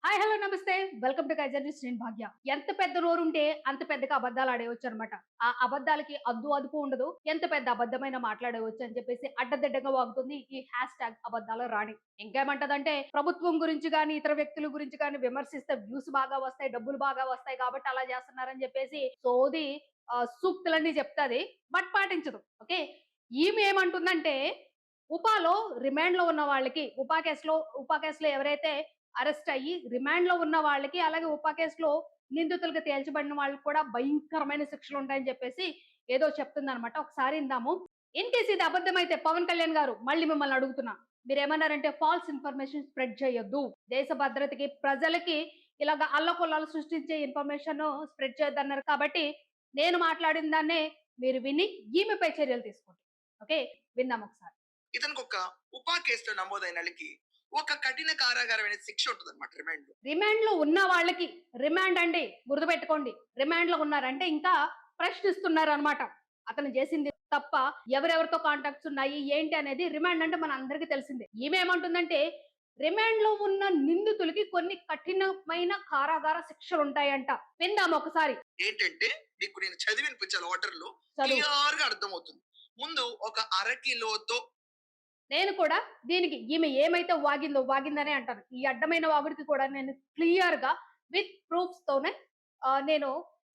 Hi hello నమస్తే welcome to journalist నేను భాగ్య. ఎంత పెద్ద నోరుంటే అంత పెద్దగా అబద్ధాలు ఆడేయవచ్చు అనమాట. ఆ అబద్ధాలకి అద్దు అదుపు ఉండదు. ఎంత పెద్ద అబద్ధమైన మాట్లాడేయవచ్చు అని చెప్పేసి అడ్డదిడ్డంగా వాగుతుంది ఈ హ్యాష్ ట్యాగ్ అబద్ధాల రాణి. ఇంకేమంటదంటే ప్రభుత్వం గురించి గాని ఇతర వ్యక్తుల గురించి గాని విమర్శిస్తే వ్యూస్ బాగా వస్తాయి, డబ్బులు బాగా వస్తాయి కాబట్టి అలా చేస్తున్నారని చెప్పేసి సోది సూక్తులన్నీ చెప్తాది. బట్ పాటించదు. ఓకే, ఈమె ఏమంటుందంటే ఉపాలో రిమాండ్ లో ఉన్న వాళ్ళకి ఉపా కేసులో ఎవరైతే అరెస్ట్ అయ్యి రిమాండ్ లో ఉన్న వాళ్ళకి, అలాగే ఉపా కేసులో నిందితులుగా తేల్చబడిన వాళ్ళకి కూడా భయంకరమైన శిక్షలు ఉంటాయని చెప్పేసి ఏదో చెప్తుందనమాట. ఒకసారి ఇందాము. ఇన్ కేసు ఇది అబద్ధమైతే పవన్ కళ్యాణ్ గారు మళ్ళీ మిమ్మల్ని అడుగుతున్నా, మీరేమన్నారంటే ఫాల్స్ ఇన్ఫర్మేషన్ స్ప్రెడ్ చేయొద్దు, దేశ భద్రతకి ప్రజలకి ఇలాగ అల్లకొల్లాలు సృష్టించే ఇన్ఫర్మేషన్ స్ప్రెడ్ చేయొద్దన్నారు. కాబట్టి నేను మాట్లాడిన దాన్నే మీరు విని ఈమెపై చర్యలు తీసుకోండి. ఓకే, విందాం ఒకసారి. ఇతనికి ఒక ఉపా కేసులో నమోదైన వాళ్ళకి ఒక కఠిన కారాగారమైన శిక్ష ఉంటుంది అనమాట రిమాండ్ లో. రిమాండ్ లో ఉన్న వాళ్ళకి రిమాండ్ అండి, గుర్తుపెట్టుకోండి. రిమాండ్ లో ఉన్నారంటే ఇంకా ప్రశ్నిస్తున్నారు అనమాట. అతను చేసింది తప్ప, ఎవరెవరితో కాంటాక్ట్స్ ఉన్నాయి ఏంటి అనేది రిమాండ్ అంటే మన అందరికీ తెలిసిందే. ఈమెమంటుందంటే రిమాండ్ లో ఉన్న నిందితులకి కొన్ని కఠినమైన కారాగార శిక్షలు ఉంటాయంట. విందాం ఒకసారి. ఏంటంటే మీకు నేను చదివి వినిపించాలి ఆర్డర్ లో, చదువు. క్లియర్ గా అర్థమవుతుంది. ముందు ఒక అరకిలోతో నేను కూడా దీనికి ఈమె ఏమైతే వాగిందనే అంటాను. ఈ అడ్డమైన వాగుడికి కూడా నేను క్లియర్ గా విత్ ప్రూఫ్స్ తోనే నేను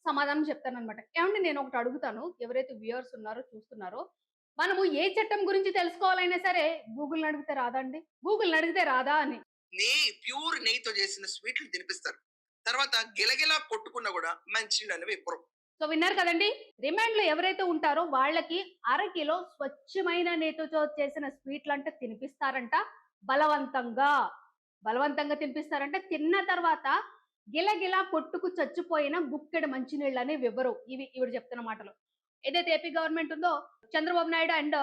సమాధానం చెప్తానన్నమాట. ఏమండి, నేను ఒకటి అడుగుతాను. ఎవరైతే వ్యూయర్స్ ఉన్నారో, చూస్తున్నారో, మనము ఏ చట్టం గురించి తెలుసుకోవాలైనా సరే గూగుల్‌ని అడిగితే రాదా అండి? గూగుల్‌ని అడిగితే రాదా అని. ప్యూర్ నెయ్యితో చేసిన స్వీట్లు తినిపిస్తారు. తర్వాత గిలగిలా కొట్టుకున్నా కూడా మంచి అనేవి ఇవ్వరు. సో విన్నారు కదండి. రిమాండ్ లో ఎవరైతే ఉంటారో వాళ్ళకి అరకిలో స్వచ్ఛమైన నేతితో చేసిన స్వీట్లు అంటే తినిపిస్తారంట. బలవంతంగా బలవంతంగా తినిపిస్తారంట. తిన్న తర్వాత గిలగిలా కొట్టుకు చచ్చిపోయిన గుక్కెడు మంచినీళ్ళు అనేవి ఇవ్వరు. ఇవి ఈవిడ చెప్తున్న మాటలు. ఏదైతే ఏపీ గవర్నమెంట్ ఉందో, చంద్రబాబు నాయుడు అండ్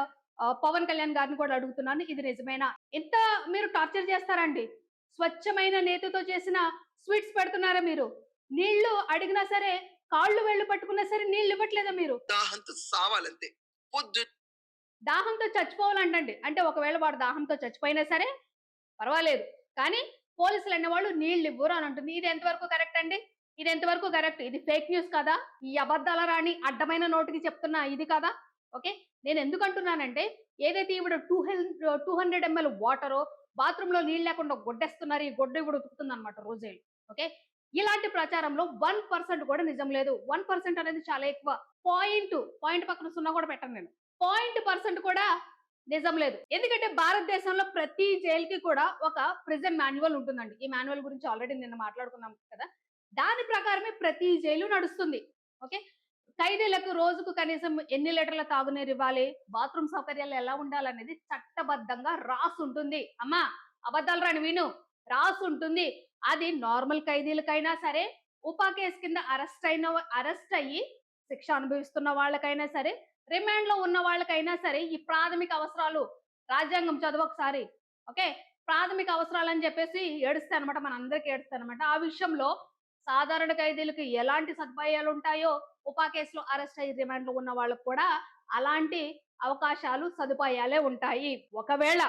పవన్ కళ్యాణ్ గారిని కూడా అడుగుతున్నాను, ఇది నిజమేనా? ఇంత మీరు టార్చర్ చేస్తారండి? స్వచ్ఛమైన నేతితో చేసిన స్వీట్స్ పెడుతున్నారా మీరు? నీళ్లు అడిగినా సరే, కాళ్ళు వేళ్ళు పట్టుకున్నా సరే నీళ్ళు ఇవ్వట్లేదా మీరు? దాహంతో సావాలంతే. పొద్దు దాహంతో చచ్చిపోవాలంటండి. అంటే ఒకవేళ వాడు దాహంతో చచ్చిపోయినా సరే పర్వాలేదు. కానీ పోలీసులు అనేవాళ్ళు నీళ్ళు ఇవ్వరు అని అంటుంది. ఇది ఎంతవరకు కరెక్ట్ అండి? ఇది ఎంతవరకు కరెక్ట్? ఇది ఫేక్ న్యూస్ కదా? ఈ అబద్ధాల రాణి అడ్డమైన నోటికి చెప్తున్న ఇది కదా? ఓకే, నేను ఎందుకు అంటున్నానంటే ఏదైతే ఈవిడ 200 ఎంఎల్ వాటరో బాత్రూమ్ లో నీళ్ళు లేకుండా గొడ్డేస్తున్నారు. ఈ గొడ్డ ఇవిడ ఉతుకుతుందన్నమాట రోజేలు. ఓకే, ఇలాంటి ప్రచారంలో 1% కూడా నిజం లేదు. 1% అనేది చాలా ఎక్కువ. పాయింట్ పక్కన సున్నా కూడా పెట్టను నేను. 0% కూడా నిజం లేదు. ఎందుకంటే భారతదేశంలో ప్రతి జైలుకి కూడా ఒక ప్రిజన్ మాన్యువల్ ఉంటుందండి. ఈ మాన్యువల్ గురించి ఆల్రెడీ నిన్న మాట్లాడుకున్నాం కదా. దాని ప్రకారమే ప్రతి జైలు నడుస్తుంది. ఓకే, ఖైదీలకు రోజుకు కనీసం ఎన్ని లీటర్ల తాగునీరు ఇవ్వాలి, బాత్రూమ్ సౌకర్యాలు ఎలా ఉండాలనేది చట్టబద్ధంగా రాసుంటుంది. అమ్మా, అబద్ధాలు రాని విను. రాసుంటుంది. అది నార్మల్ ఖైదీలకైనా సరే, ఉపా కేసు కింద అరెస్ట్ అయ్యి శిక్ష అనుభవిస్తున్న వాళ్ళకైనా సరే, రిమాండ్ లో ఉన్న వాళ్ళకైనా సరే, ఈ ప్రాథమిక అవసరాలు రాజ్యాంగం చదువు ఒకసారి. ఓకే, ప్రాథమిక అవసరాలు అని చెప్పేసి ఏడుస్తానమాట, మనందరికి ఏడుస్తానమాట. ఆ విషయంలో సాధారణ ఖైదీలకు ఎలాంటి సదుపాయాలు ఉంటాయో, ఉపా కేసులో అరెస్ట్ అయ్యి రిమాండ్ లో ఉన్న వాళ్ళకు కూడా అలాంటి అవకాశాలు, సదుపాయాలే ఉంటాయి. ఒకవేళ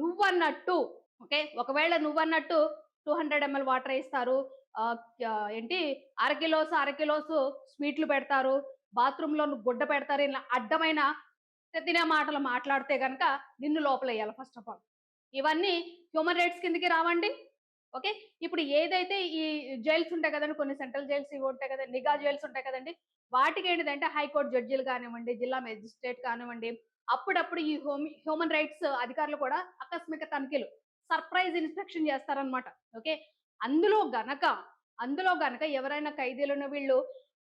నువ్వన్నట్టు, ఓకే, ఒకవేళ నువ్వన్నట్టు 200 ఎంఎల్ వాటర్ ఇస్తారు, ఏంటి అరకిలోసు స్వీట్లు పెడతారు, బాత్రూమ్ లో గుడ్డ పెడతారు, ఇలా అడ్డమైన తినే మాటలు మాట్లాడితే గనక నిన్ను లోపలేయాలి ఫస్ట్ ఆఫ్ ఆల్. ఇవన్నీ హ్యూమన్ రైట్స్ కిందకి రావండి. ఓకే, ఇప్పుడు ఏదైతే ఈ జైల్స్ ఉంటాయి కదండి, కొన్ని సెంట్రల్ జైల్స్ ఇవి ఉంటాయి కదండి, నిఘా జైల్స్ ఉంటాయి కదండి, వాటికి ఏంటిదంటే హైకోర్టు జడ్జీలు కానివ్వండి, జిల్లా మెజిస్ట్రేట్ కానివ్వండి, అప్పుడప్పుడు ఈ హ్యూమన్ రైట్స్ అధికారులు కూడా ఆకస్మిక తనిఖీలు, సర్ప్రైజ్ ఇన్స్పెక్షన్ చేస్తారనమాట. ఓకే, అందులో గనక అందులో గనక ఎవరైనా ఖైదీలను వీళ్ళు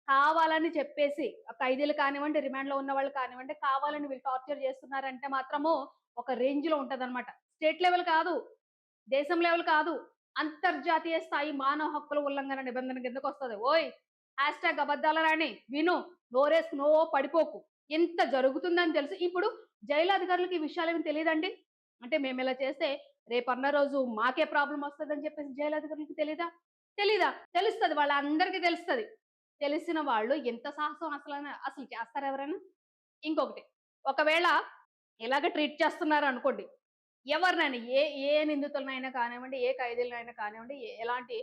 కావాలని చెప్పేసి, ఖైదీలు కానివ్వండి, రిమాండ్ లో ఉన్న వాళ్ళు కానివ్వండి, కావాలని వీళ్ళు టార్చర్ చేస్తున్నారంటే మాత్రము ఒక రేంజ్ లో ఉంటదన్నమాట. స్టేట్ లెవెల్ కాదు, దేశం లెవెల్ కాదు, అంతర్జాతీయ స్థాయి మానవ హక్కుల ఉల్లంఘన నిబంధన కిందకు వస్తుంది. ఓయ్, హ్యాష్ ట్యాగ్ అబద్ధాల రాణి విను. నోరేసుకు నో పడిపోకు. ఇంత జరుగుతుందని తెలుసు. ఇప్పుడు జైలు అధికారులకు ఈ విషయాలు ఏమి తెలియదండి. అంటే మేము ఇలా చేస్తే రేపన్న రోజు మాకే ప్రాబ్లం వస్తుందని చెప్పేసి జైలు అధికారులకు తెలీదా? తెలుస్తుంది, వాళ్ళందరికీ తెలుస్తుంది. తెలిసిన వాళ్ళు ఎంత సాహసం అసలు చేస్తారు ఎవరైనా? ఇంకొకటి, ఒకవేళ ఇలాగ ట్రీట్ చేస్తున్నారు అనుకోండి, ఎవరినైనా ఏ ఏ నిందితులనైనా కానివ్వండి, ఏ ఖైదీలనైనా కానివ్వండి, ఎలాంటి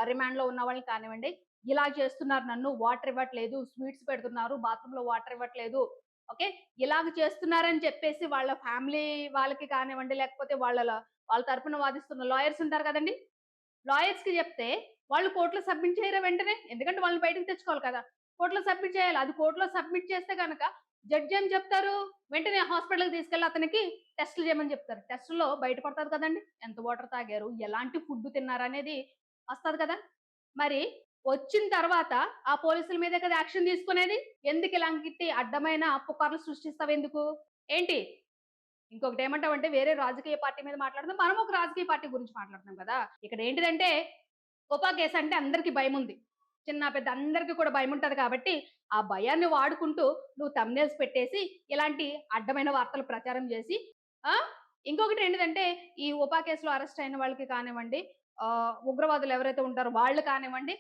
రిమాండ్‌లో ఉన్న వాళ్ళని కానివ్వండి, ఇలా చేస్తున్నారు నన్ను, వాటర్ ఇవ్వట్లేదు, స్వీట్స్ పెడుతున్నారు, బాత్రూమ్‌లో వాటర్ ఇవ్వట్లేదు. ఓకే. ఇలాగ చేస్తున్నారని చెప్పేసి వాళ్ళ ఫ్యామిలీ వాళ్ళకి కానివ్వండి, లేకపోతే వాళ్ళ తరపున వాదిస్తున్న లాయర్స్ ఉంటారు కదండీ! లాయర్స్‌కి చెప్తే వాళ్ళు కోర్ట్‌లో సబ్మిట్ చేయరా వెంటనే? ఎందుకంటే వాళ్ళని బయటకి తెచ్చుకోవాలి కదా! కోర్ట్‌లో సబ్మిట్ చేయాలి. అది కోర్ట్‌లో సబ్మిట్ చేస్తే గనక జడ్జ్ ఏం చెప్తారు? వెంటనే హాస్పిటల్‌కి తీసుకెళ్ళి అతనికి టెస్ట్‌లు చేయమని చెప్తారు. టెస్ట్‌లో బయటపడతది కదండీ! ఎంత వాటర్ తాగారు? ఎలాంటి ఫుడ్ తిన్నారనేది వస్తది కదా! మరి వచ్చిన తర్వాత ఆ పోలీసుల మీదే కదా యాక్షన్ తీసుకునేది. ఎందుకు ఇలాంటి అడ్డమైన పుకార్లు సృష్టిస్తావెందుకు? ఏంటి? ఇంకొకటి ఏమంటావంటే వేరే రాజకీయ పార్టీ మీద మాట్లాడుతున్నాం. మనం ఒక రాజకీయ పార్టీ గురించి మాట్లాడుతున్నాం కదా! ఇక్కడ ఏంటిదంటే కోపా కేస్ అంటే అందరికి భయముంది. చిన్న, పెద్ద అందరికి కూడా భయముంటది కాబట్టి, ఆ భయాన్ని వాడుకుంటూ నువ్వు థంబ్‌నెయిల్స్ పెట్టేసి, ఇలాంటి అడ్డమైన వార్తలు ప్రచారం జేసి ఆ! ఇంకొకటి ఏంటిదంటే, ఈ ఉపా కేస్‌లో అరెస్ట్ అయిన వాళ్ళకి కానివ్వండి, ఉగ్రవాదులు ఎవరైతే ఉంటారో వాళ్ళు కానివ్వండి,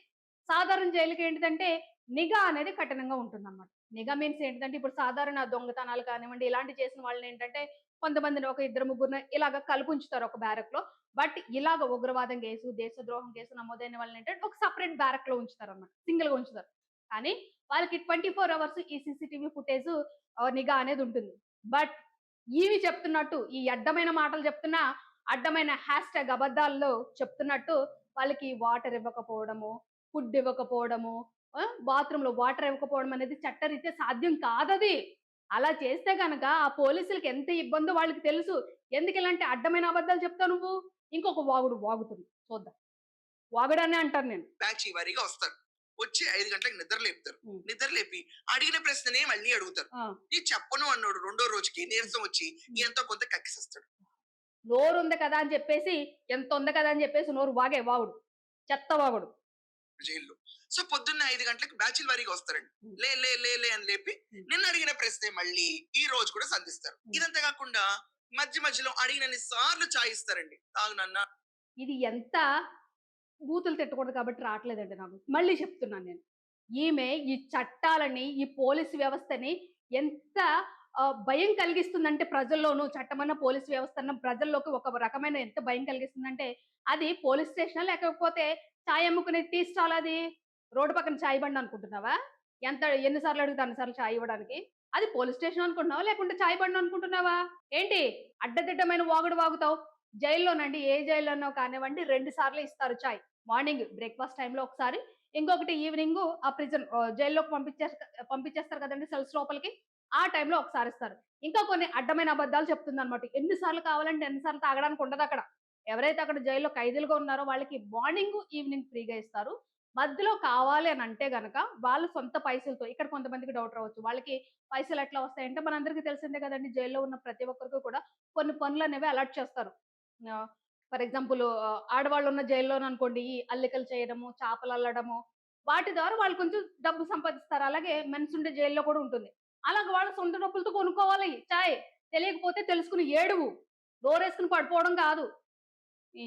సాధారణ జైలుకి ఏంటిదంటే, నిఘా అనేది కఠినంగా ఉంటుందన్నమాట. నిఘా మీన్స్ ఏంటిదంటే, ఇప్పుడు సాధారణ దొంగతనాలు కానివ్వండి, ఇలాంటివి చేసిన వాళ్ళనేంటంటే, కొంతమందిని ఒక ఇద్దరు, ముగ్గురిని ఇలాగ కలిపుంచుతారు ఒక బ్యారక్‌లో. బట్ ఇలాగ ఉగ్రవాదం కేసు, దేశద్రోహం కేసు నమోదైన వాళ్ళనేంటంటే ఒక సెపరేట్ బ్యారక్‌లో ఉంచుతారన్నమాట. సింగిల్‌గా ఉంచుతారు. కానీ వాళ్ళకి 24 అవర్స్ ఈ సీసీటీవీ ఫుటేజు నిఘా అనేది ఉంటుంది. బట్ ఈవి చెప్తున్నట్టు ఈ అడ్డమైన మాటలు చెప్తున్నా, అడ్డమైన హ్యాష్‌ట్యాగ్ అబద్ధాల్లో చెప్తున్నట్టు వాళ్ళకి వాటర్ ఇవ్వకపోవడము, ఫుడ్ ఇవ్వకపోవడము, బాత్రూమ్‌లో వాటర్ ఇవ్వకపోవడం అనేది చట్టరీత్యా సాధ్యం కాదది. అలా చేస్తే గనక ఆ పోలీసులకి ఎంత ఇబ్బందో వాళ్ళకి తెలుసు. ఎందుకు ఇలాంటి అడ్డమైన అబద్ధాలు చెప్తావు నువ్వు? ఇంకొక వాగుడు వాగుతుంది. చూద్దాం. వాగుడనే అంటాను నేను. బ్యాచీ వారీగా వస్తారు. వచ్చి 5 గంటలకు నిద్ర లేపుతారు. హ్మ్. నిద్ర లేపి అడిగిన ప్రశ్ననే మళ్ళీ అడుగుతారు. ఆ! "ఇది చెప్పను" అన్నోడు రెండో రోజుకి నీరసం వచ్చి హ్మ్. ఎంతో కొంత కక్కిసేస్తాడు నోరుంది కదా అని చెప్పేసి, ఎంతుంది కదా అని చెప్పేసి నోరు వాగుడు. చెత్త వాగుడు. జైల్‌లో. సో, పొద్దున్నే 5 గంటలకు బ్యాచుల వారీగా వస్తారండి. హ్మ్. లే లే లే లే అని లేపి హ్మ్. నిన్న అడిగిన ప్రశ్నే మళ్ళీ ఈ రోజు కూడా సంధిస్తారు. హ్మ్. ఇదంతా కాకుండా మధ్య మధ్యలో అడిగినన్ని సార్లు చాయ్ ఇస్తారండి. తాగు నాన్న. ఇది ఎంత బూతులు తిట్టకూడదు కాబట్టి రావట్లేదండి నాకు. మళ్ళీ చెప్తున్నాను నేను. ఈమె ఈ చట్టాలని, ఈ పోలీసు వ్యవస్థని ఎంత భయం కలిగిస్తుందంటే ప్రజల్లోనూ చట్టమన్న పోలీసు వ్యవస్థన్న ప్రజల్లోకి ఒక రకమైన ఎంత భయం కలిగిస్తుందంటే, అది పోలీస్ స్టేషనా? లేకపోతే చాయ్ అమ్ముకునే టీ స్టాలా అది? రోడ్డు పక్కన చాయ్ బండి అనుకుంటున్నావా? ఎన్ని సార్లు అడిగితే అన్ని సార్లు చాయ్ ఇవ్వడానికి? అది పోలీస్ స్టేషన్ అనుకుంటున్నావా? లేకుంటే చాయ్ బండి అనుకుంటున్నావా? ఏంటి అడ్డదిడ్డమైన వాగుడు వాగుతావు? జైల్లోనండి ఏ జైల్లోనో కానివ్వండి 2 సార్లు ఇస్తారు చాయ్. మార్నింగ్ బ్రేక్‌ఫాస్ట్ టైమ్‌లో ఒకసారి, ఇంకొకటి ఈవినింగు ఆ జైల్లోకి పంపించేస్తారు కదండీ సెల్స్ లోపలికి. ఆ టైంలో ఒకసారి ఇస్తారు. ఇంకా కొన్ని అడ్డమైన అబద్ధాలు చెప్తుందన్నమాట. ఎన్ని సార్లు కావాలంటే అన్ని సార్లు తాగడానికి ఉండదక్కడ. ఎవరైతే అక్కడ జైల్‌లో ఖైదీలుగా ఉన్నారో వాళ్ళకి మార్నింగు, ఈవినింగ్ ఫ్రీగా ఇస్తారు. మధ్యలో కావాలి అని అంటే గనక వాళ్ళ సొంత పైసలతో ఇక్కడ కొంతమందికి డౌట్ రావచ్చు. వాళ్ళకి పైసలు ఎట్లా వస్తాయంటే మనందరికీ తెలిసిందే కదండీ! జైల్‌లో ఉన్న ప్రతి ఒక్కరికి కూడా కొన్ని పనులనేవి అలాట్ చేస్తారు. ఫర్ ఎగ్జాంపుల్ ఆడవాళ్ళున్న జైల్లోననుకోండి ఈ అల్లికలు చేయడము, చాపలల్లడము, వాటి ద్వారా వాళ్ళు కొంచెం డబ్బు సంపాదిస్తారు. అలాగే మెన్స్ ఉండే జైల్‌లో కూడా ఉంటుంది. అలాగ వాళ్ళ సొంత డబ్బులతో కొనుక్కోవాలి చాయ్. తెలియకపోతే తెలుసుకొని ఏడువు. నోరేసుకొని పడిపోవడం కాదు. ఈ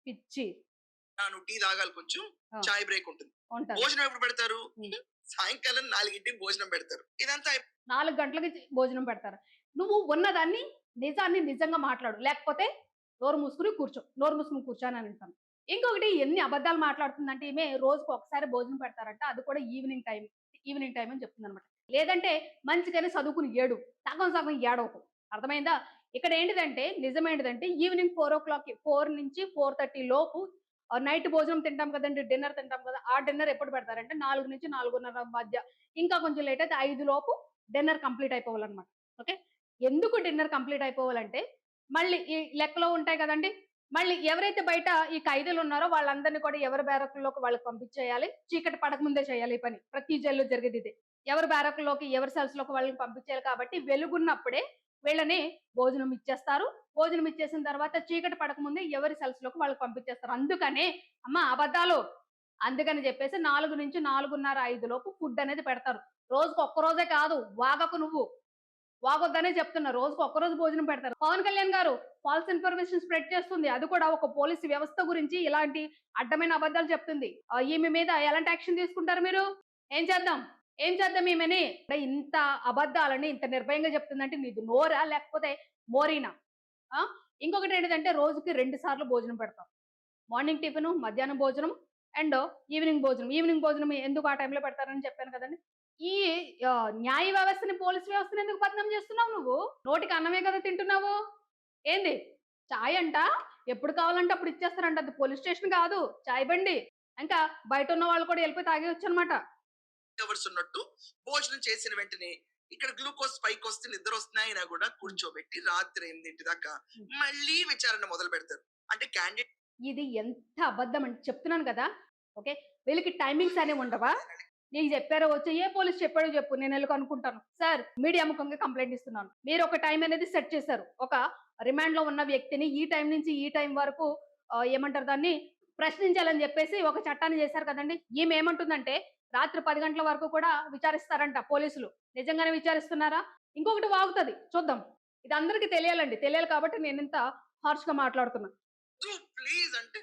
పిచ్చి. నువ్వు టీ తాగాలి కొంచెం. ఆ! చాయ్ బ్రేక్ ఉంటుంది. ఉంటారు. భోజనం ఎప్పుడు పెడతారు? హ్మ్. సాయంకాలం 4కి భోజనం పెడతారు. ఇదంతా 4 గంటలకి భోజనం పెడతారు. నువ్వు ఉన్నదాన్ని, నిజాన్ని నిజంగా మాట్లాడు. లేకపోతే నోరు మూసుకొని కూర్చో. నోరు మూసుకొని కూర్చో అని అంటాను. ఇంకొకటి ఎన్ని అబద్ధాలు మాట్లాడుతుందంటే ఈమె రోజుకి ఒకసారి భోజనం పెడతారంట. అది కూడా ఈవినింగ్ టైమ్. ఈవినింగ్ టైమ్ అని చెప్తుందనమాట. లేదంటే మంచిగానే చదువుకొని ఏడు. సగం సగం ఏడవకు. అర్థమైందా? ఇక్కడ ఏంటిదంటే నిజమేంటిదంటే ఈవినింగ్ 4 నుంచి 4:30 లోపు నైట్ భోజనం తింటాం కదండీ! డిన్నర్ తింటాం కదా! ఆ డిన్నర్ ఎప్పుడు పెడతారంటే 4-4:30 మధ్య. ఇంకా కొంచెం లేట్ అయితే 5 లోపు డిన్నర్ కంప్లీట్ అయిపోవాలన్నమాట. ఓకే. ఎందుకు డిన్నర్ కంప్లీట్ అయిపోవాలంటే, మళ్ళీ ఈ లెక్కలో ఉంటాయి కదండీ! మళ్ళీ ఎవరైతే బయట ఈ ఖైదీలున్నారో వాళ్ళందరిని కూడా ఎవరి బ్యారకుల్లోకి వాళ్ళకి పంపించేయాలి. చీకటి పడకముందే చేయాలి ఈ పని. ప్రతి జైల్‌లో జరిగేదిదే. ఎవరి బ్యారకుల్లోకి, ఎవరి సెల్స్‌లోకి వాళ్ళని పంపించేయాలి కాబట్టి వెలుగున్నప్పుడే వీళ్ళని భోజనం ఇచ్చేస్తారు. భోజనం ఇచ్చేసిన తర్వాత చీకటి పడకముందే ఎవరి సెల్స్‌లోకి వాళ్ళకి పంపించేస్తారు. అందుకనే అమ్మ అబద్ధాలు. అందుకని జెప్పేసి 4-4:30, 5 లోపు ఫుడ్ అనేది పెడతారు. రోజుకి ఒక్క రోజే కాదు. వాగకు నువ్వు. వాగొద్దనే చెప్తున్నా. రోజుకి ఒక్కరోజు భోజనం పెడతారు. పవన్ కళ్యాణ్ గారు ఫాల్స్ ఇన్ఫర్మేషన్ స్ప్రెడ్ చేస్తుంది. అది కూడా ఒక పోలీస్ వ్యవస్థ గురించి ఇలాంటి అడ్డమైన అబద్ధాలు చెప్తుంది. ఈమె మీద ఎలాంటి యాక్షన్ తీసుకుంటారు మీరు? ఏం చేద్దాం? ఏం చేద్దాం ఈమెని? అంటే ఇంత అబద్ధాలని ఇంత నిర్భయంగా చెప్తుందంటే నీది నోరా? లేకపోతే మోరీనా? ఆ! ఇంకొకటి ఏంటిదంటే రోజుకి 2 సార్లు భోజనం పెడతాం. మార్నింగ్ టిఫిను, మధ్యాహ్నం భోజనం అండ్ ఈవినింగ్ భోజనం. ఈవినింగ్ భోజనం ఎందుకు ఆ టైంలో పెడతారని చెప్పాను కదండీ. ఈ న్యాయ వ్యవస్థని, పోలీస్ వ్యవస్థని ఎందుకు బదనాం చేస్తున్నావు నువ్వు? నోటికి అన్నమే కదా తింటున్నావు. ఏంది? చాయ్ అంట ఎప్పుడు కావాలంటే అప్పుడు ఇచ్చేస్తారంట. అది పోలీస్ స్టేషన్ కాదు. చాయ్ బండి. ఇంకా బయటున్న వాళ్ళు కూడా ఎళ్ళిపోయి తాగేయొచ్చనమాట. అవర్స్ ఉన్నట్టు భోజనం చేసిన వెంటనే ఇక్కడ గ్లూకోజ్ స్పైక్ వస్తే నిద్ర వస్తున్నాయినా కూడా కూర్చోబెట్టి రాత్రి 8 దాకా మళ్ళీ విచారణ మొదలు పెడతారు. అంటే క్యాండిడేట్ ఇది ఎంత అబద్ధం అంటే చెప్తున్నాను కదా! ఓకే. వీళ్ళకి టైమింగ్స్ అనేవి ఉండవా? నీకు చెప్పారో వచ్చి ఏ పోలీస్ చెప్పాడో చెప్పు. నేనెళ్ళి కనుక్కుంటాను. సార్ మీడియా ముఖంగా కంప్లెయింట్ ఇస్తున్నాను. మీరు ఒక టైం అనేది సెట్ చేశారు. ఒక రిమాండ్‌లో ఉన్న వ్యక్తిని ఈ టైం నుంచి ఈ టైం వరకు ఏమంటారు దాన్ని ప్రశ్నించాలని చెప్పేసి ఒక చట్టాన్ని చేశారు కదండీ! ఈమె ఏమంటుందంటే రాత్రి 10 గంటల వరకు కూడా విచారిస్తారంట పోలీసులు. నిజంగానే విచారిస్తున్నారా? ఇంకొకటి వాగుతది. చూద్దాం. ఇది అందరికీ తెలియాలండి. తెలియాలి కాబట్టి నేనింత హార్ష్‌గా మాట్లాడుతున్నా. ప్లీజ్ అంటే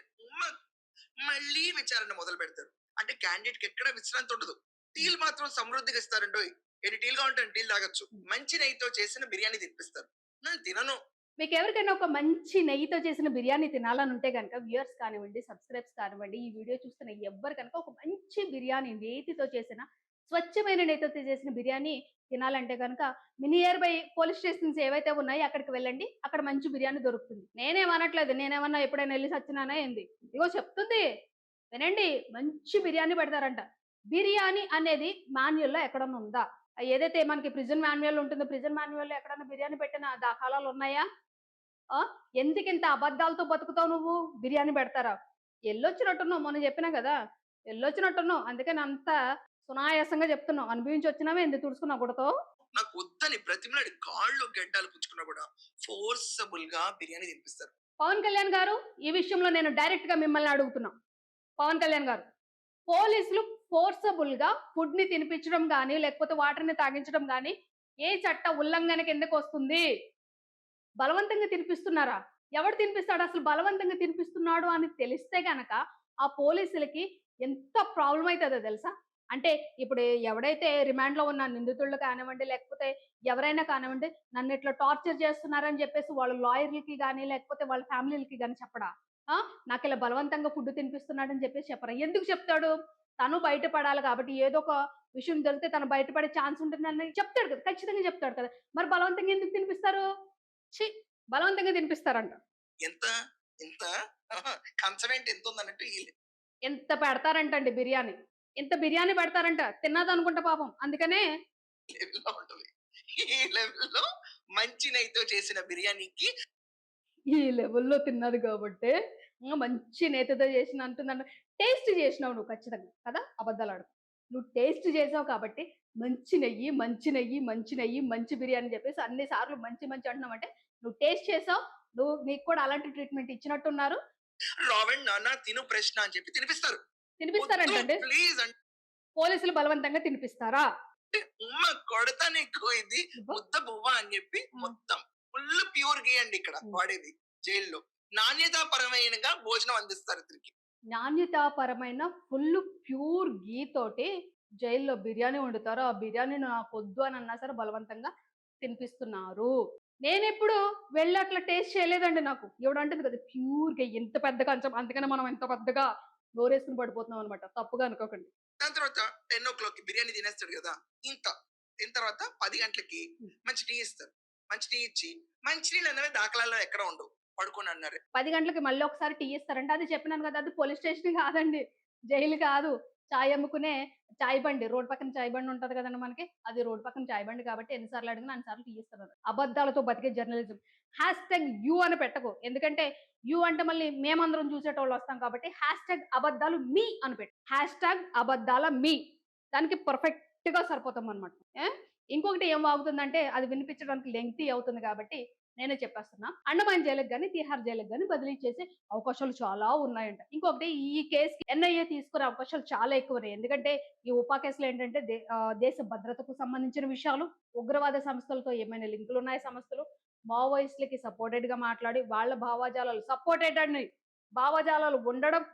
మళ్ళీ విచారణ మొదలు పెడతారు. అంటే క్యాండిడేట్ కి ఎక్కడ విశ్రాంతి ఉండదు. టీలు మాత్రం సమృద్ధిగా ఇస్తారండోయ్. ఎన్ని టీలు కావాలంటే టీలు తాగొచ్చు. మంచి నెయ్యితో చేసిన బిర్యానీ తినిపిస్తారు. నేను తినను. మీకెవరికైనా ఒక మంచి నెయ్యితో చేసిన బిర్యానీ తినాలనుంటే గనక వ్యూయర్స్ కానివ్వండి, సబ్‌స్క్రైబ్స్ కానివ్వండి, ఈ వీడియో చూస్తున్న ఎవ్వరు కనుక ఒక మంచి బిర్యానీ నేతితో చేసిన, స్వచ్ఛమైన నెయ్యితో చేసిన బిర్యానీ తినాలంటే గనక మీ నియర్ బై పోలీస్ స్టేషన్స్ ఏవైతే ఉన్నాయో అక్కడికి వెళ్ళండి. అక్కడ మంచి బిర్యానీ దొరుకుతుంది. నేనేమనట్లేదు. నేనేమన్నా ఎప్పుడైనా ఎళ్లి సచ్చినానా ఏంది? ఇగో చెప్తుంది. వినండి. మంచి బిర్యానీ పెడతారంట. బిర్యానీ అనేది మాన్యుల్‌లో ఎక్కడన్నా ఉందా? ఏదైతే మనకి ప్రిజన్ మాన్యువల్ ఉంటుందో, ప్రిజన్ మాన్యువల్‌లో ఎక్కడన్నా బిర్యానీ పెట్టిన దాఖలాలున్నాయా? ఆ! ఎందుకింత అబద్ధాలతో బతుకుతావు నువ్వు? బిర్యానీ పెడతారా? ఎళ్ళొచ్చినట్టున్నావు. మొన్న చెప్పినా గదా! ఎళ్ళొచ్చినట్టున్నావు. అందుకని అంత సునాయాసంగా చెప్తున్నావు. అనుభవించొచ్చినావా ఏంది తుడుచుకున్న గుడతో? నాకు వద్దని బ్రతిమలాడి కాళ్ళు గడ్డాలు పుచ్చుకున్నా కూడా ఫోర్సబుల్ గా బిర్యానీ తినిపిస్తారు. పవన్ కళ్యాణ్ గారు, ఈ విషయంలో నేను డైరెక్ట్‌గా మిమ్మల్ని అడుగుతున్నా. పవన్ కళ్యాణ్ గారు, పోలీసులు ఫోర్సబుల్‌గా ఫుడ్‌ని తినిపించడం గాని, లేకపోతే వాటర్‌ని తాగించడం గాని, ఏ చట్ట ఉల్లంఘన కిందకొస్తుంది? బలవంతంగా తినిపిస్తున్నారా? ఎవడు తినిపిస్తాడు? అసలు బలవంతంగా తినిపిస్తున్నాడు అని తెలిస్తే గనక, ఆ పోలీసులకి ఎంత ప్రాబ్లమ్ అయితదో తెలుసా? అంటే ఇప్పుడు ఎవడైతే రిమాండ్‌లో ఉన్న నిందితుళ్ళు కానివ్వండి, లేకపోతే ఎవరైనా కానివ్వండి, నన్నిట్లా టార్చర్ చేస్తున్నారని చెప్పేసి వాళ్ళ లాయర్‌లకి గాని, లేకపోతే వాళ్ళ ఫ్యామిలీలకి గాని చెప్పడా? ఆ! నాకిలా బలవంతంగా ఫుడ్ తినిపిస్తున్నాడని చెప్పేసి చెప్పరా? ఎందుకు చెప్తాడు? తను బయట పడాలి కాబట్టి ఏదో ఒక విషయం దొరికితే తను బయటపడే ఛాన్స్ ఉంటుందని చెప్తాడు కదా! ఖచ్చితంగా చెప్తాడు కదా! మరి బలవంతంగా ఎందుకు తినిపిస్తారు? ఛీ! బలవంతంగా తినిపిస్తారంట. ఎంత ఎంత కంచం ఏంటి ఎంత ఉందన్నట్టు ఈ ఎంత పెడతారంటండి బిర్యానీ. ఇంత బిర్యానీ పెడతారంట. తిన్నదనుకుంటా పాపం. అందుకనే లెవెల్‌లో ఉంటది. ఈ లెవెల్‌లో మంచి నెయ్యితో చేసిన బిర్యానీకి ఈ లెవెల్‌లో తిన్నది గాబట్టే మంచి నేతితో చేసిన అంటుందంట. టేస్ట్ చేసినావు నువ్వు ఖచ్చితంగా. కదా! అబద్దాలాడకు. నువ్వు టేస్ట్ చేసావు కాబట్టి మంచి నెయ్యి, మంచి నెయ్యి, మంచి నెయ్యి, మంచి బిర్యానీ అని చెప్పేసి అన్ని సార్లు మంచి మంచి అంటున్నావంటే నువ్వు టేస్ట్ చేసావు. నీకు కూడా అలాంటి ట్రీట్‌మెంట్ ఇచ్చినట్టున్నారు. రావండి నాన్న తిను ప్రశ్న అని చెప్పి తినిపిస్తారు. వద్దు తినిపిస్తారంటండి. ప్లీజ్ అంటే పోలీసులు బలవంతంగా తినిపిస్తారా? ఉమ్మ కొడతా నీకు ఇది అబ్బా! ముద్ద బువ్వ అని చెప్పి ఆ! మొత్తం ఫుల్ ప్యూర్ ఘీ అండి ఇక్కడ హ్మ్. వాడేది జైల్లో. నాణ్యతాపరమైనగా భోజనం అందిస్తారు ఇతనికి. నాణ్యతాపరమైన ఫుల్లు ప్యూర్ ఘీ తోటి జైల్లో బిర్యానీ వండుతారు. ఆ బిర్యానీ నాకొద్దు అని అన్నా సరే బలవంతంగా తినిపిస్తున్నారు. నేనెప్పుడు వెళ్లి అట్లా టేస్ట్ చేయలేదండి నాకు. ఈవిడంటది కదా! ప్యూర్‌గా ఎంత పెద్ద కంచం అందుకనే మనం ఇంత పెద్దగా నోరేసుకొని పడిపోతున్నాం అన్నమాట. తప్పుగా అనుకోకండి. దాని తర్వాత 10:00కి బిర్యానీ తినేస్తాడు కదా! ఇంత. తిన్న తర్వాత 10 గంటలకి హ్మ్. మంచి టీ ఇస్తారు. మంచి టీ ఇచ్చి మంచినీళ్ళు అనేవి దాఖలాల్లో ఎక్కడ ఉండవు. పడుకోండి అన్నారు. 10 గంటలకి మళ్ళీ ఒకసారి టీ ఇస్తారంట. అది చెప్పినాను కదా! అది పోలీస్ స్టేషన్ కాదండి. జైలు కాదు. చాయ్ అమ్ముకునే చాయ్ బండి. రోడ్ పక్కన చాయ్ బండి ఉంటది కదండీ మనకి. అది రోడ్ పక్కన చాయ్ బండి కాబట్టి ఎన్ని సార్లు అడిగినా అన్ని సార్లు టీ ఇస్తున్నారు. అబద్దాలతో బతికే జర్నలిజం. #యూ అని పెట్టకు. ఎందుకంటే యూ అంటే మళ్ళీ మేమందరం చూసేటోళ్ళు వస్తాం కాబట్టి అబద్దాలు మీ అని పెట్టు. అబద్దాల మీ. దానికి పర్ఫెక్ట్‌గా సరిపోతామన్నమాట. ఇంకొకటి ఏం వాగుతుందంటే అది వినిపించడానికి లెంగ్తీ అవుతుంది కాబట్టి నేనే చెప్పేస్తున్నా. అండమాన్ జైలుకి గాని, తిహార్ జైలుకి గాని బదిలీ చేసే అవకాశాలు చాలా ఉన్నాయంట. ఇంకొకటి ఈ కేస్‌కి ఎన్‌ఐఏ తీసుకునే అవకాశాలు చాలా ఎక్కువున్నాయి. ఎందుకంటే ఈ ఉపా కేసులో ఏంటంటే దేశ భద్రతకు సంబంధించిన విషయాలు, ఉగ్రవాద సంస్థలతో ఏమైనా లింకులున్నాయి సంస్థలు, మావోయిస్ట్‌లకి సపోర్టెడ్‌గా మాట్లాడి వాళ్ళ భావజాలాలు సపోర్టెడ్ అండి.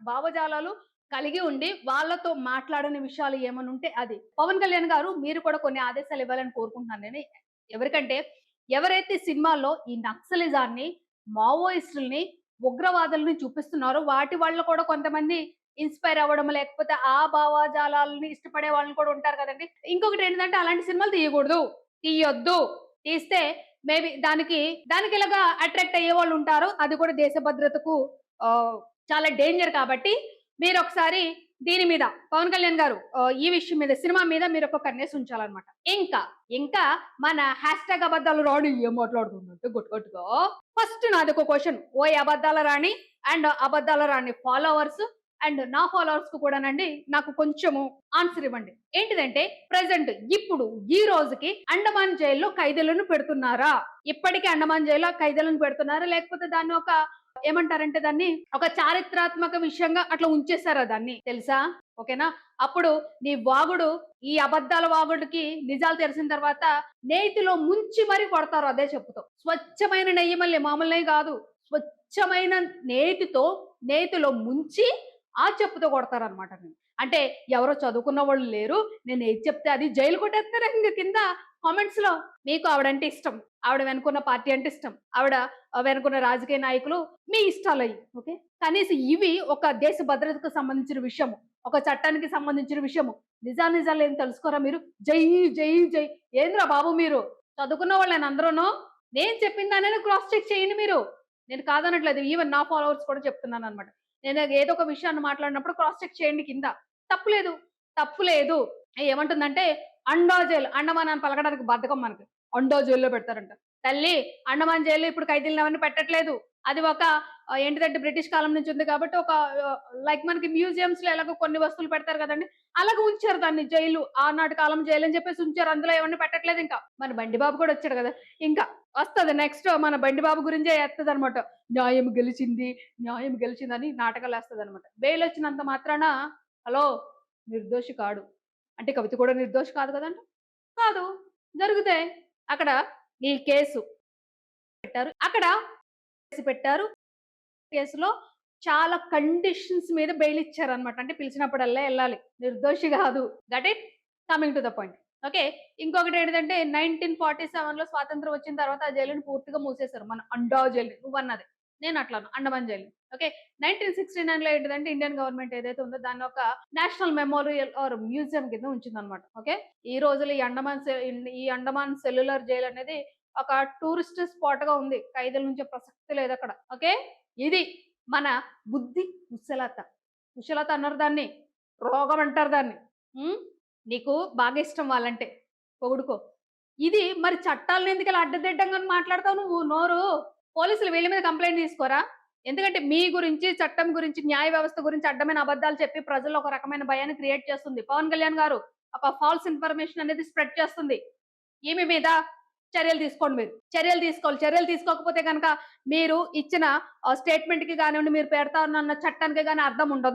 భావజాలాలు కలిగి ఉండి వాళ్ళతో మాట్లాడని విషయాలు ఏమన్నా ఉంటే అది. పవన్ కళ్యాణ్ గారు మీరు కూడా కొన్ని ఆదేశాలు ఇవ్వాలని కోరుకుంటున్నాను నేను. ఎవరికంటే ఎవరైతే సినిమాల్లో ఈ నక్సలిజాన్ని మావోయిస్టుల్ని, ఉగ్రవాదుల్ని చూపిస్తున్నారు. వాటి వల్ల కూడా కొంతమంది ఇన్‌స్పైర్ అవ్వడం, లేకపోతే ఆ భావజాలాలని ఇష్టపడే వాళ్ళు కూడా ఉంటారు కదండీ! ఇంకొకటేంటంటే అలాంటి సినిమాలు తీయకూడదు. తీయొద్దు. తీస్తే మేబీ దానికి ఇలాగా అట్రాక్ట్ అయ్యేవాళ్ళుంటారు. అది కూడా దేశ భద్రతకు ఆహ్, చాలా డేంజర్ కాబట్టి మీరొకసారి దీని మీద పవన్ కళ్యాణ్ గారు ఈ విషయం మీద సినిమా మీద మీరొక కన్నేసి ఉంచాలన్నమాట. ఇంకా మన హ్యాష్‌ట్యాగ్ అబద్ధాలు రాణి ఏం మాట్లాడుతుందంటే గట్టిగా ఫస్ట్ నాదొక క్వెషన్. ఓయ్ అబద్ధాల రాణి అండ్ అబద్ధాల రాణి ఫాలోవర్స్ అండ్ నా ఫాలోవర్స్‌కి కూడానండి నాకు కొంచెము ఆన్సర్ ఇవ్వండి. ఏంటిదంటే ప్రెజెంట్ ఇప్పుడు ఈ రోజుకి అండమాన్ జైల్‌లో ఖైదీలను పెడుతున్నారా? ఇప్పటికి అండమాన్ జైల్‌లో ఖైదీలను పెడుతున్నారా? లేకపోతే దాన్ని ఒక ఏమంటారంటే దాన్ని ఒక చారిత్రాత్మక విషయంగా అట్లా ఉంచేసారా దాన్ని తెలుసా? ఓకేనా? అప్పుడు నీ వాగుడు ఈ అబద్ధాల వాగుడుకి నిజాలు తెలిసిన తర్వాత నేతిలో ముంచి మరీ కొడతారు అదే చెప్పుతో. స్వచ్ఛమైన నెయ్యి మళ్ళీ మామూలు నెయ్యి కాదు. స్వచ్ఛమైన నేతిలో ముంచి ఆ చెప్పుతో కొడతారనమాట నేను. అంటే ఎవరో చదువుకున్న వాళ్ళు లేరు. నేను ఏది చెప్తే అది జైలు కొట్టేస్తారు ఇంక కింద కామెంట్స్‌లో. మీకు ఆవిడంటే ఇష్టం. ఆవిడ వెనకున్న పార్టీ అంటే ఇష్టం. ఆవిడ వెనకున్న రాజకీయ నాయకులు మీ ఇష్టాలయి. ఓకే. కనీసం ఇవి ఒక దేశ భద్రతకు సంబంధించిన విషయము. ఒక చట్టానికి సంబంధించిన విషయము. నిజాలేం తెలుసుకోరా మీరు? జై, జై, జై ఏందిరా బాబు మీరు? చదువుకున్న వాళ్ళేనా అందరూను? నేను చెప్పిన దాన్నైనా క్రాస్ చెక్ చేయండి మీరు. నేను కాదనట్లేదు. ఈవెన్ నా ఫాలోవర్స్ కూడా చెప్తున్నాననమాట. నేను ఏదో ఒక విషయాన్ని మాట్లాడినప్పుడు క్రాస్ చెక్ చేయండి కింద. తప్పులేదు. తప్పులేదు. ఏమంటుందంటే అండా జైలు. అండమాన్ అని పలకడానికి బద్ధకం మనకి. అండా జైల్‌లో పెడతారంట. తల్లి అండమాన్ జైల్‌లో ఇప్పుడు ఖైదీలను ఎవరిని పెట్టట్లేదు. అది ఒక ఏంటిదంటే బ్రిటిష్ కాలం నుంచి ఉంది కాబట్టి ఒక లైక్ మనకి మ్యూజియంస్‌లో ఎలాగో కొన్ని వస్తువులు పెడతారు కదండీ! అలాగ ఉంచారు దాన్ని జైలు. ఆనాటి కాలం జైలు అని చెప్పేసి ఉంచారు. అందులో ఎవరిని పెట్టట్లేదు ఇంకా. మన బండి బాబు కూడా వచ్చాడు కదా! ఇంకా వస్తది నెక్స్ట్ మన బండి బాబు గురించే ఎత్తదనమాట. న్యాయం గెలిచిందని నాటకాలేస్తదనమాట. బెయిల్ వచ్చినంత మాత్రాన హలో! నిర్దోషి కాడు. అంటే కవిత కూడా నిర్దోషి కాదు కదండీ! కాదు. జరుగుతాయి. అక్కడ ఈ కేసు పెట్టారు. అక్కడ కేసు పెట్టారు. కేసులో చాలా కండిషన్స్ మీద బెయిల్ ఇచ్చారనమాట. అంటే పిలిచినప్పుడల్లా ఎళ్ళాలి. నిర్దోషి గాదు. That it coming to the point. Okay. ఇంకొకటేంటిదంటే 1947లో స్వాతంత్రం వచ్చిన తర్వాత ఆ జైలుని పూర్తిగా మూసేశారు. మన అండా జైలు నువ్వన్నది. నేనట్లను అండమాన్ జైలు. ఓకే. 1969లో ఏంటిదంటే ఇండియన్ గవర్నమెంట్ ఏదైతే ఉందో దాన్ని ఒక నేషనల్ మెమోరియల్ ఆర్ మ్యూజియం కింద ఉంచిందనమాట. ఓకే. ఈ రోజుల్లో ఈ అండమాన్ సెల్యులర్ జైల్ అనేది ఒక టూరిస్ట్ స్పాట్‌గా ఉంది. ఖైదీల నుంచే ప్రసక్తి లేదక్కడ. ఓకే. ఇది మన బుద్ధి కుశలత. కుశలత అనరు దాన్ని. రోగం అంటారు దాన్ని. హ్మ్. నీకు బాగా ఇష్టం వాళ్ళంటే. పొగుడుకో. ఇది మరి చట్టాలను ఎందుకలా అడ్డదిడ్డంగా మాట్లాడతావు నువ్వు నోరు? పోలీసులు వీళ్ళ మీద కంప్లెయింట్ తీసుకోరా? ఎందుకంటే మీ గురించి, చట్టం గురించి, న్యాయ వ్యవస్థ గురించి అడ్డమైన అబద్ధాలు చెప్పి ప్రజల్లో ఒక రకమైన భయాన్ని క్రియేట్ చేస్తుంది. పవన్ కళ్యాణ్ గారు ఒక ఫాల్స్ ఇన్ఫర్మేషన్ అనేది స్ప్రెడ్ చేస్తుంది. ఈమె మీద చర్యలు తీసుకోండి మీరు. చర్యలు తీసుకోవాలి. చర్యలు తీసుకోకపోతే గనక మీరు ఇచ్చిన స్టేట్‌మెంట్‌కి గానివ్వండి, మీరు పెడతానన్న చట్టానికి గాని అర్థం ఉండదు.